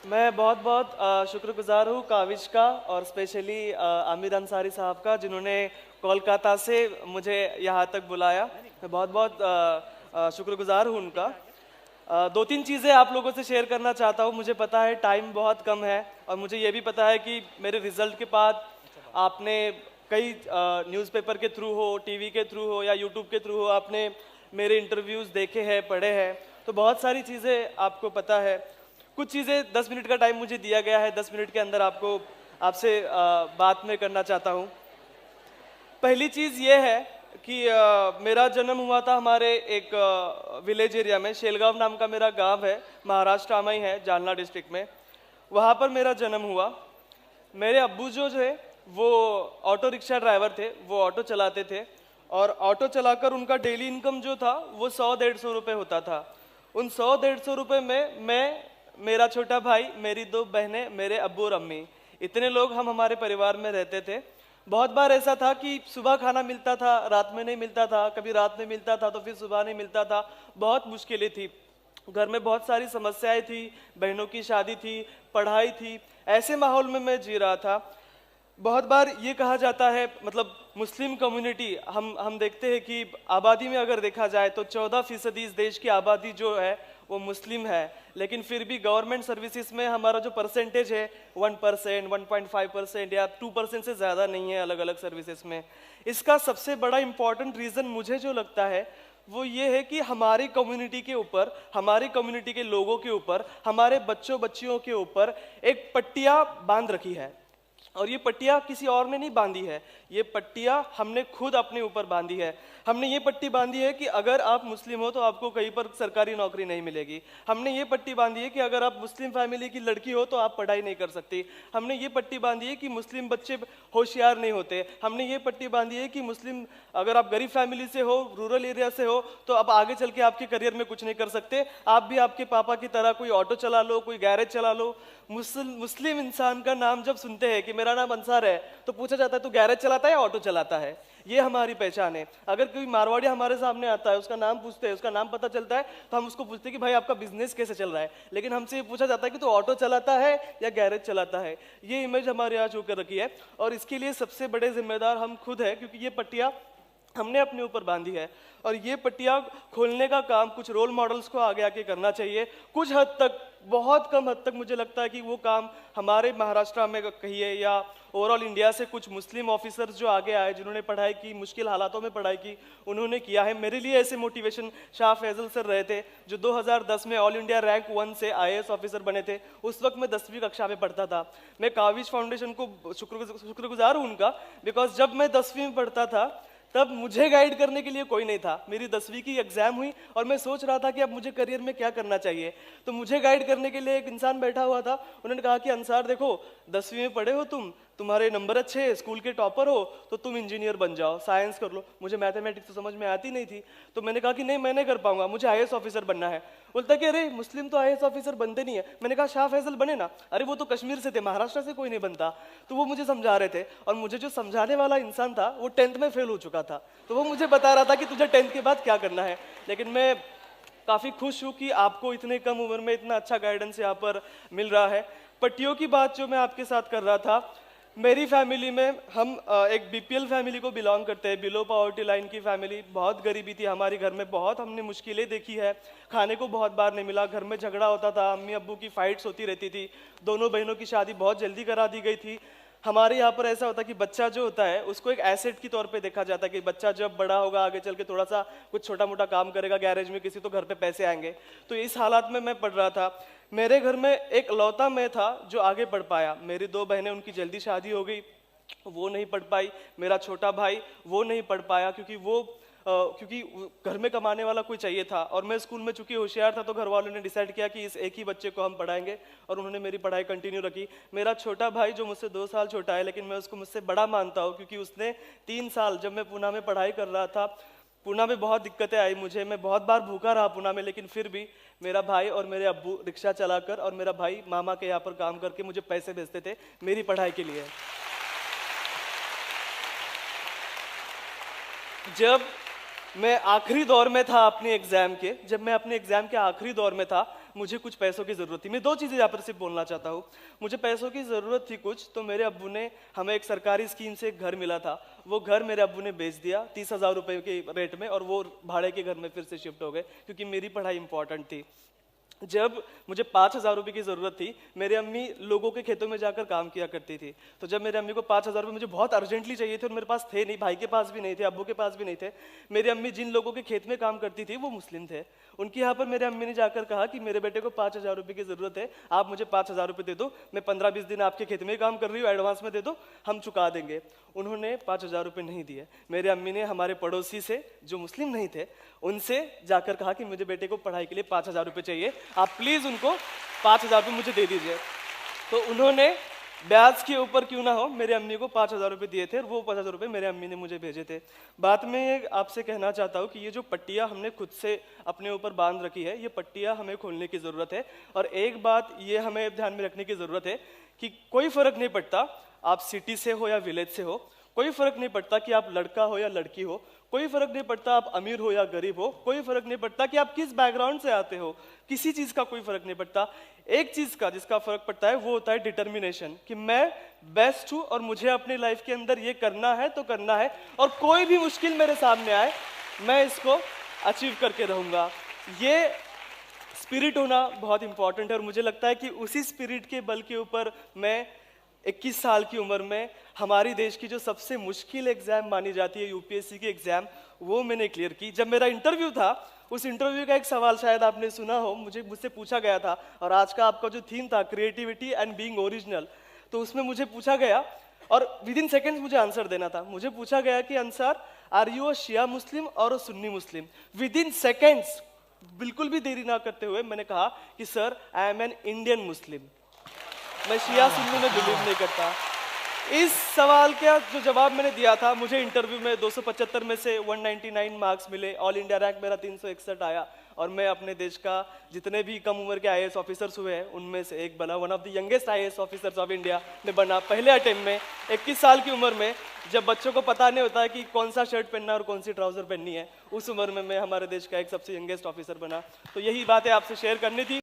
मैं बहुत बहुत शुक्रगुजार हूँ काविश का और स्पेशली आमिर अंसारी साहब का, जिन्होंने कोलकाता से मुझे यहाँ तक बुलाया। मैं बहुत बहुत शुक्रगुजार हूँ उनका। दो तीन चीज़ें आप लोगों से शेयर करना चाहता हूँ। मुझे पता है टाइम बहुत कम है और मुझे ये भी पता है कि मेरे रिजल्ट के बाद आपने कई न्यूज़पेपर के थ्रू हो, टीवी के थ्रू हो या यूट्यूब के थ्रू हो, आपने मेरे इंटरव्यूज़ देखे हैं, पढ़े हैं, तो बहुत सारी चीज़ें आपको पता है। कुछ चीज़ें 10 मिनट का टाइम मुझे दिया गया है, 10 मिनट के अंदर आपसे बात मैं करना चाहता हूँ। पहली चीज़ ये है कि मेरा जन्म हुआ था हमारे एक विलेज एरिया में। शेलगांव नाम का मेरा गांव है, महाराष्ट्र में ही है, जालना डिस्ट्रिक्ट में। वहाँ पर मेरा जन्म हुआ। मेरे अब्बू जो थे वो ऑटो रिक्शा ड्राइवर थे, वो ऑटो चलाते थे और ऑटो चलाकर उनका डेली इनकम जो था वो 100-150 रुपये होता था। उन 100-150 रुपये में मैं, मेरा छोटा भाई, मेरी 2 बहनें, मेरे अब्बू और अम्मी, इतने लोग हम हमारे परिवार में रहते थे। बहुत बार ऐसा था कि सुबह खाना मिलता था, रात में नहीं मिलता था, कभी रात में मिलता था तो फिर सुबह नहीं मिलता था। बहुत मुश्किलें थी, घर में बहुत सारी समस्याएं थी, बहनों की शादी थी, पढ़ाई थी। ऐसे माहौल में मैं जी रहा था। बहुत बार ये कहा जाता है, मतलब मुस्लिम कम्युनिटी, हम देखते हैं कि आबादी में अगर देखा जाए तो 14% इस देश की आबादी जो है वो मुस्लिम है, लेकिन फिर भी गवर्नमेंट सर्विसेज में हमारा जो परसेंटेज है 1%, 1.5% या 2% से ज़्यादा नहीं है अलग अलग सर्विसेज में। इसका सबसे बड़ा इम्पॉर्टेंट रीज़न मुझे जो लगता है वो ये है कि हमारी कम्युनिटी के ऊपर, हमारी कम्युनिटी के लोगों के ऊपर, हमारे बच्चों बच्चियों के ऊपर एक पट्टियाँ बांध रखी है। और ये पट्टियाँ किसी और ने नहीं बांधी है, ये पट्टियाँ हमने खुद अपने ऊपर बांधी है। हमने ये पट्टी बांधी है कि अगर आप मुस्लिम हो तो आपको कहीं पर सरकारी नौकरी नहीं मिलेगी। हमने ये पट्टी बांधी है कि अगर आप मुस्लिम फैमिली की लड़की हो तो आप पढ़ाई नहीं कर सकती। हमने ये पट्टी बांधी है कि मुस्लिम बच्चे होशियार नहीं होते। हमने ये पट्टी बांधी है कि मुस्लिम, अगर आप गरीब फैमिली से हो, रूरल एरिया से हो, तो आप आगे चल के आपके करियर में कुछ नहीं कर सकते। आप भी आपके पापा की तरह कोई ऑटो चला लो, कोई गैरेज चला लो। मुस्लिम इंसान का नाम जब सुनते हैं कि मेरा नाम अंसार है तो पूछा जाता है तू गैरेज चलाता है या ऑटो चलाता है। ये हमारी पहचान है। अगर कोई मारवाड़ी हमारे सामने आता है, उसका नाम पूछते हैं, उसका नाम पता चलता है, तो हम उसको पूछते हैं कि भाई आपका बिजनेस कैसे चल रहा है। लेकिन हमसे ये पूछा जाता है कि तू ऑटो चलाता है या गैरेज चलाता है। ये इमेज हमारे यहाँ छू कर रखी है और इसके लिए सबसे बड़े जिम्मेदार हम खुद है, क्योंकि ये पट्टियाँ हमने अपने ऊपर बांधी है। और ये पट्टियाँ खोलने का काम कुछ रोल मॉडल्स को आगे आके करना चाहिए। कुछ हद तक, बहुत कम हद तक मुझे लगता है कि वो काम हमारे महाराष्ट्र में कहिए या ओवरऑल इंडिया से कुछ मुस्लिम ऑफिसर्स जो आगे आए, जिन्होंने पढ़ाई की, मुश्किल हालातों में पढ़ाई की, उन्होंने किया है। मेरे लिए ऐसे मोटिवेशन शाह फैजल सर रहे थे, जो 2010 में ऑल इंडिया रैंक 1 से IAS ऑफिसर बने थे। उस वक्त मैं 10वीं कक्षा में पढ़ता था। मैं काविश फाउंडेशन को शुक्रगुजार हूँ उनका, बिकॉज जब मैं 10वीं में पढ़ता था तब मुझे गाइड करने के लिए कोई नहीं था। मेरी 10वीं की एग्जाम हुई और मैं सोच रहा था कि अब मुझे करियर में क्या करना चाहिए। तो मुझे गाइड करने के लिए एक इंसान बैठा हुआ था। उन्होंने कहा कि अंसार देखो, 10वीं में पढ़े हो तुम, तुम्हारे नंबर अच्छे हैं, स्कूल के टॉपर हो, तो तुम इंजीनियर बन जाओ, साइंस कर लो। मुझे मैथमेटिक्स तो समझ में आती नहीं थी, तो मैंने कहा कि नहीं, मैं नहीं कर पाऊंगा, मुझे IAS ऑफिसर बनना है। बोलता कि अरे मुस्लिम तो IAS ऑफिसर बनते नहीं है। मैंने कहा शाह फैजल बने ना। अरे वो तो कश्मीर से थे, महाराष्ट्र से कोई नहीं बनता। तो वो मुझे समझा रहे थे और मुझे जो समझाने वाला इंसान था वो 10th में फेल हो चुका था। तो वो मुझे बता रहा था कि तुझे 10th के बाद क्या करना है। लेकिन मैं काफ़ी खुश हूँ कि आपको इतने कम उम्र में इतना अच्छा गाइडेंस यहाँ पर मिल रहा है। पट्टियों की बात जो मैं आपके साथ कर रहा था, मेरी फैमिली में हम एक BPL फैमिली को बिलोंग करते हैं, बिलो पॉवर्टी लाइन की फैमिली। बहुत गरीबी थी हमारी घर में, बहुत हमने मुश्किलें देखी है, खाने को बहुत बार नहीं मिला, घर में झगड़ा होता था, अम्मी अब्बू की फाइट्स होती रहती थी, दोनों बहनों की शादी बहुत जल्दी करा दी गई थी। हमारे यहाँ पर ऐसा होता कि बच्चा जो होता है उसको एक एसेट की तौर पे देखा जाता है कि बच्चा जब बड़ा होगा, आगे चल के थोड़ा सा कुछ छोटा मोटा काम करेगा गैरेज में किसी, तो घर पे पैसे आएंगे। तो इस हालात में मैं पढ़ रहा था। मेरे घर में एक लौता मैं था जो आगे पढ़ पाया। मेरी 2 बहनें, उनकी जल्दी शादी हो गई, वो नहीं पढ़ पाई। मेरा छोटा भाई, वो नहीं पढ़ पाया क्योंकि घर में कमाने वाला कोई चाहिए था। और मैं स्कूल में चूंकि होशियार था तो घर वालों ने डिसाइड किया कि इस एक ही बच्चे को हम पढ़ाएंगे, और उन्होंने मेरी पढ़ाई कंटिन्यू रखी। मेरा छोटा भाई जो मुझसे 2 साल छोटा है, लेकिन मैं उसको मुझसे बड़ा मानता हूँ, क्योंकि उसने 3 साल, जब मैं पूना में पढ़ाई कर रहा था, पूना में बहुत दिक्कतें आई मुझे, मैं बहुत बार भूखा रहा पूना में, लेकिन फिर भी मेरा भाई और मेरे अब्बू रिक्शा चलाकर और मेरा भाई मामा के यहाँ पर काम करके मुझे पैसे भेजते थे मेरी पढ़ाई के लिए। जब मैं आखिरी दौर में था अपने एग्जाम के, जब मैं अपने एग्जाम के आखिरी दौर में था, मुझे कुछ पैसों की ज़रूरत थी। मैं दो चीज़ें यहाँ पर सिर्फ बोलना चाहता हूँ। मुझे पैसों की ज़रूरत थी कुछ, तो मेरे अब्बू ने हमें एक सरकारी स्कीम से एक घर मिला था, वो घर मेरे अब्बू ने बेच दिया 30,000 रुपये के रेट में, और वो भाड़े के घर में फिर से शिफ्ट हो गए क्योंकि मेरी पढ़ाई इंपॉर्टेंट थी। जब मुझे 5,000 रुपये की ज़रूरत थी, मेरी अम्मी लोगों के खेतों में जाकर काम किया करती थी। तो जब मेरी अम्मी को 5,000 रुपये मुझे बहुत अर्जेंटली चाहिए थे और मेरे पास थे नहीं, भाई के पास भी नहीं थे, अब्बू के पास भी नहीं थे। मेरी अम्मी जिन लोगों के खेत में काम करती थी वो मुस्लिम थे। उनके यहाँ पर मेरे अम्मी ने जाकर कहा कि मेरे बेटे को 5,000 रुपये की ज़रूरत है, आप मुझे 5,000 रुपये दे दो, मैं 15-20 दिन आपके खेत में ही काम कर रही हूँ, एडवांस में दे दो, हम चुका देंगे। उन्होंने 5,000 रुपये नहीं दिए। मेरे अम्मी ने हमारे पड़ोसी से, जो मुस्लिम नहीं थे, उनसे जाकर कहा कि मुझे बेटे को पढ़ाई के लिए 5,000 रुपये चाहिए, आप प्लीज़ उनको 5,000 रुपये मुझे दे दीजिए। तो उन्होंने ब्याज के ऊपर क्यों ना हो मेरे अम्मी को 5,000 रुपये दिए थे, और वो 5,000 रुपये मेरे अम्मी ने मुझे भेजे थे। बात में ये आपसे कहना चाहता हूँ कि ये जो पट्टियाँ हमने खुद से अपने ऊपर बांध रखी है, ये पट्टियाँ हमें खोलने की ज़रूरत है। और एक बात ये हमें ध्यान में रखने की ज़रूरत है कि कोई फ़र्क नहीं पड़ता आप सिटी से हो या विलेज से हो, कोई फ़र्क नहीं पड़ता कि आप लड़का हो या लड़की हो, कोई फ़र्क नहीं पड़ता आप अमीर हो या गरीब हो, कोई फ़र्क नहीं पड़ता कि आप किस बैकग्राउंड से आते हो, किसी चीज़ का कोई फ़र्क नहीं पड़ता। एक चीज़ का जिसका फ़र्क पड़ता है वो होता है डिटर्मिनेशन, कि मैं बेस्ट हूँ और मुझे अपनी लाइफ के अंदर ये करना है तो करना है, और कोई भी मुश्किल मेरे सामने आए मैं इसको अचीव करके रहूँगा। ये स्पिरिट होना बहुत इंपॉर्टेंट है, और मुझे लगता है कि उसी स्पिरिट के बल के ऊपर मैं 21 साल की उम्र में हमारी देश की जो सबसे मुश्किल एग्ज़ाम मानी जाती है यूपीएससी की एग्ज़ाम, वो मैंने क्लियर की। जब मेरा इंटरव्यू था, उस इंटरव्यू का एक सवाल शायद आपने सुना हो, मुझसे पूछा गया था, और आज का आपका जो थीम था क्रिएटिविटी एंड बीइंग ओरिजिनल, तो उसमें मुझे पूछा गया, और विद इन सेकेंड्स मुझे आंसर देना था। मुझे पूछा गया कि अंसार, आर यू अ शिया मुस्लिम और अ सुन्नी मुस्लिम? विद इन सेकेंड्स, बिल्कुल भी देरी ना करते हुए मैंने कहा कि sir, I am an Indian Muslim, मैं शिया सुन्नी में बिलीव नहीं करता। इस सवाल का जो जवाब मैंने दिया था, मुझे इंटरव्यू में 275 में से 199 मार्क्स मिले, ऑल इंडिया रैंक मेरा 361 आया, और मैं अपने देश का जितने भी कम उम्र के आईएएस ऑफिसर्स हुए हैं उनमें से एक बना, one of the youngest IAS officers of India में बना, पहले अटेम्प्ट में, 21 साल की उम्र में, जब बच्चों को पता नहीं होता है कि कौन सा शर्ट पहनना और कौन सी ट्राउजर पहननी है, उस उम्र में मैं हमारे देश का एक सबसे यंगेस्ट ऑफिसर बना। तो यही बातें आपसे शेयर करनी थी।